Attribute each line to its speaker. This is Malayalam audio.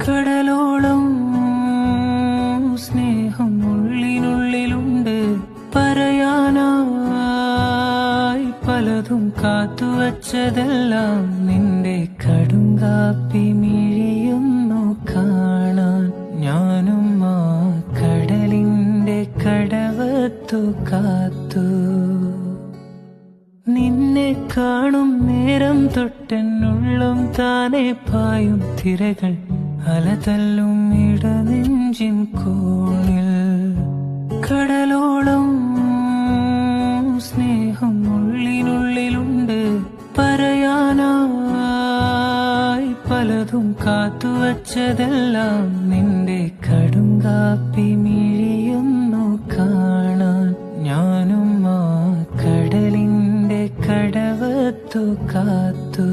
Speaker 1: കടലോളം സ്നേഹം ഉള്ളിനുള്ളിലുണ്ട്, പറയാനായി പലതും കാത്തുവച്ചതെല്ലാം നിന്റെ കടുങ്കാപ്പി മിഴിയുന്നു കാണാൻ. ഞാനും ആ കടലിന്റെ കടവത്തു കാത്തു. നിന്നെ കാണും നേരം തൊട്ടെന്നുള്ളം താനെ പായും തിരകൾ അലതല്ലും ഇടനെഞ്ചിൻ കോണിൽ. കടലോളം സ്നേഹം ഉള്ളിനുള്ളിലുണ്ട്, പറയാനായി പലതും കാത്തുവച്ചതെല്ലാം നിന്റെ കടുങ്കാപ്പി മിഴിയുന്നു കാണാൻ. ഞാനും ആ കടലിന്റെ കടവത്തു കാത്തു.